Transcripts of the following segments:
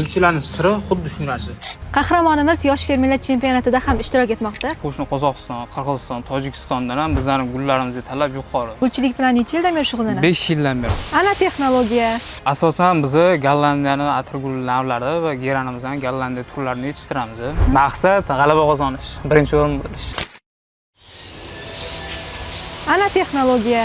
Gulchilarning siri xuddi shu narsa. Qahramonimiz yosh fermerlar chempionatida ham ishtirok etmoqda. Qo'shni Qozog'iston, Qirg'iziston, Tojikistondan ham bizlarning gullarimizga talab yuqori. Gulchilik bilan necha yildan beri shug'ullanasiz? 5 yildan beri. Ana texnologiya. Asosan biz Gollandiyaning atirgul navlari va geranimizdan Gollandiya turlarini yetishtiramiz. Maqsad g'alaba qozonish, birinchi o'rin bo'lish. Ana texnologiya.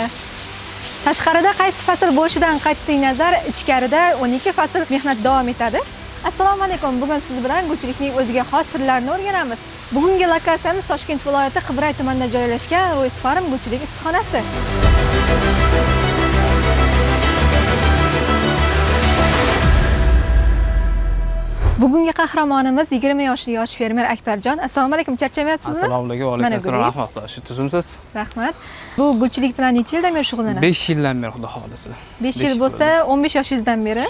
Tashqarida qaysi fasl bo'lishidan qat'iy nazar, ichkarida 12 fasl mehnat davom etadi. Assalomu alaykum. Bugun siz bilan gulchilikning o'ziga xos sirlarini o'rganamiz. Bugungi lokatsiyamiz Toshkent viloyati Qibray tumanida joylashgan Royce Farm gulchilik issiqxonasi. Bugungi qahramonimiz 20 yoshli yosh fermer Akbarjon. Assalomu alaykum, charchamayapsizmi? Assalomu alaykum, va alaykum assalom, rahmatlar. Shu tuzumsiz? Rahmat. Bu gulchilik bilan necha yildan beri shug'ullanasiz? 5 yildan beri, xudo xolisa. 5 yil bo'lsa, 15 yoshingizdan beri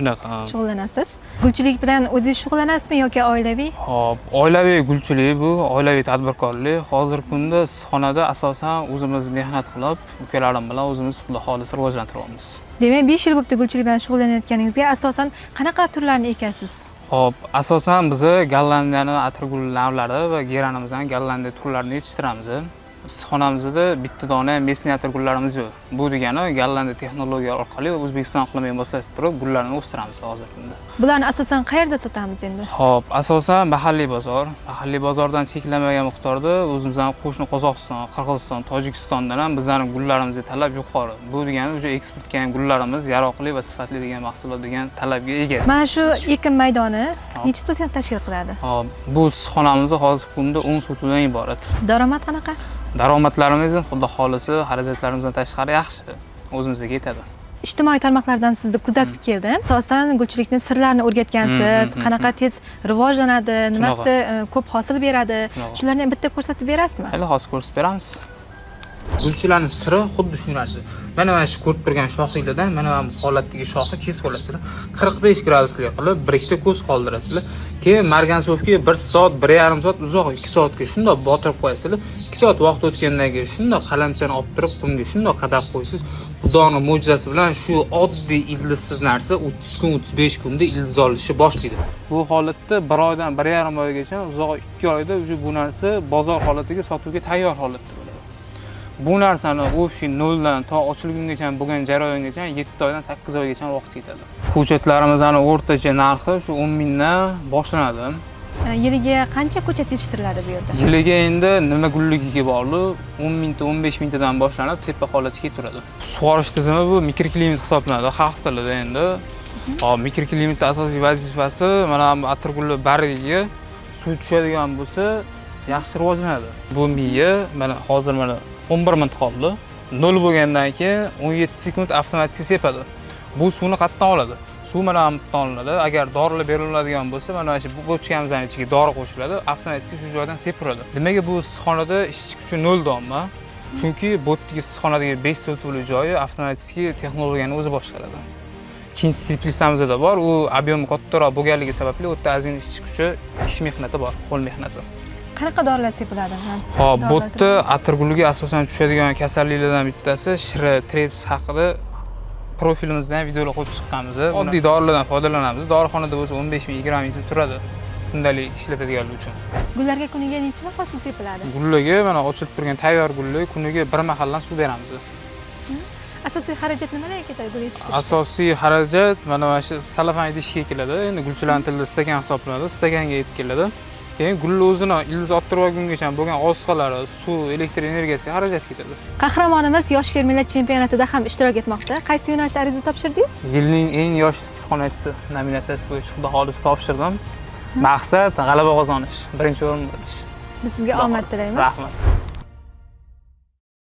shug'ullanasiz. Gulchilik bilan o'zingiz shug'ullanasizmi yoki oilaviy? Xo'p, oilaviy gulchilik bu, oilaviy tadbirkorlik. Hozirgi kunda issiqxonada asosan o'zimiz mehnat qilib, ukalarim bilan o'zimiz xudo xolisa rivojlantiryapmiz. Demak, 5 yil bo'libdi gulchilik bilan shug'ullanayotganingizga. Asosan qanaqa turlarni ekasiz? Xo'p, asosan biz Gollandiyaning atirgul navlari va geranimizdan Gollandiya turlarini yetishtiramiz. Issiqxonamizda bitta dona mesni atirgullarimiz yo'q. Bu degani Gollandiya texnologiya orqali O'zbekiston iqlimiga moslashib turib gullarni o'stiramiz hozirgi kunda. Bularni asosan qayerda sotamiz endi? Xo'p, asosan mahalliy bozor. Mahalliy bozordan cheklanmagan miqdorda o'zimizning qo'shni Qozog'iston, Qirg'iziston, Tojikistondan ham bizlarning gullarimizga talab yuqori. Bu degani o'sha eksport qilgan gullarimiz yaroqli va sifatli degan mahsulot degan talabga ega. Mana shu ekin maydoni necha sotix tashkil qiladi? Xo'p, bu issiqxonamiz hozirgi kunda 10 sotuvdan iborat. Daromad qanaqa? Daromadlarimiz xudo xolisa xarajatlarimizdan tashqari yaxshi, o'zimizga yetadi. Ijtimoiy tarmoqlardan sizni kuzatib keldim. Asosan gulchilikning sirlarini o'rgatgansiz, qanaqa tez rivojlanadi, nimasi ko'p hosil beradi. Shularni ham bitta ko'rsatib berasizmi? Hali hozir ko'rsatib beramiz. Gulchilarning siri xuddi shu narsa. Mana shu ko'rib turgan shoxinglardan mana bu holatdagi shoxni kesib olasizlar. 45 gradusga qilib bir ikkita ko'z qoldirasizlar. Keyin margansovga 1 soat, 1,5 soat uzoq 2 soatga shunday botirib qo'yasizlar. 2 soat vaqt o'tgandan keyin shunday qalamchani olib turib qumga shunday qadab qo'yasiz. Xudoning mo'jizasi bilan shu oddiy ildizsiz narsa 30 kun, 35 kunda ildiz olishni boshlaydi. Bu holatda 1 oydan 1,5 oygacha uzoq 2 oyda bu narsa bozor holatiga sotuvga tayyor holatda bo'ladi. Bu narsani o'sha noldan to ochilgungacha bo'lgan jarayongacha 7 oydan 8 oygacha vaqt ketadi. Ko'chatlarimizning o'rtacha narxi shu 10 mingdan boshlanadi. Yiliga qancha ko'chat yetishtiriladi bu yerda? Yiliga endi nima gulligiga bog'liq 10 mingta, 15 mingtadan boshlanib tepa holatiga turadi. Sug'orish tizimi bu mikroklimat hisoblanadi xalq tilida endi. Hop, mikroklimatning asosiy vazifasi mana bu atirgullar bariga suv tushadigan bo'lsa, yaxshi rivojlanadi. Bu miya mana hozir mana 11 minut qoldi. 0 bo'lgandan keyin 17 sekund avtomatik sepadi. Bu suvni qayerdan oladi? Suv mana bu yerdan olinadi. Agar dorilar beriladigan bo'lsa, mana shu bochkamizning ichiga dori qo'shiladi, avtomatik shu joydan sepiradi. Demak, bu issiqxonada ishchi kuchi 0 donma. Chunki bu yerga issiqxonadagi 5 sotuvli joyi avtomatik texnologiyani o'zi boshqaradi. Ikkinchi teplitsamizda bor, u ob'yomi kattaroq bo'lganligi sababli u yerda ozgina ishchi kuchi, ish mehnati bor, qo'l mehnati. Qanaqa dorilar sepiladi? Xo'p, bu yerda atirgulga asosan tushadigan kasalliklardan bittasi shira, treps haqida profilimizdan videolar qo'yib chiqqanmiz. Oddiy dorilardan foydalanamiz. Dorixonada bo'lsa 15 ming, 20 ming turadi. Kundalik ishlatadiganlar uchun. Gullarga kuniga necha mahal suv sepiladi? Gullarga mana ochilib turgan tayyor gullarga kuniga 1 mahaldan suv beramiz. Asosiy xarajat nimalarga ketadi gul yetishtirish? Asosiy xarajat mana shu salafan idishga keladi. Endi gulchilar tilida stakan hisoblanadi. Stakanga yetib keladi. Keyin gulni o'zini ildiz olib olgungacha bo'lgan oziqalari, suv, elektr energiyasiga xarajat ketadi. Qahramonimiz yosh fermerlar chempionatida ham ishtirok etmoqda. Qaysi yo'nalishda ariza topshirdingiz? Yilning eng yosh issiqxonachisi nominatsiyasi bo'yicha xudo xolisa topshirdim. Maqsad g'alaba qozonish, birinchi o'rin bo'lish. Biz sizga omad tilaymiz. Rahmat.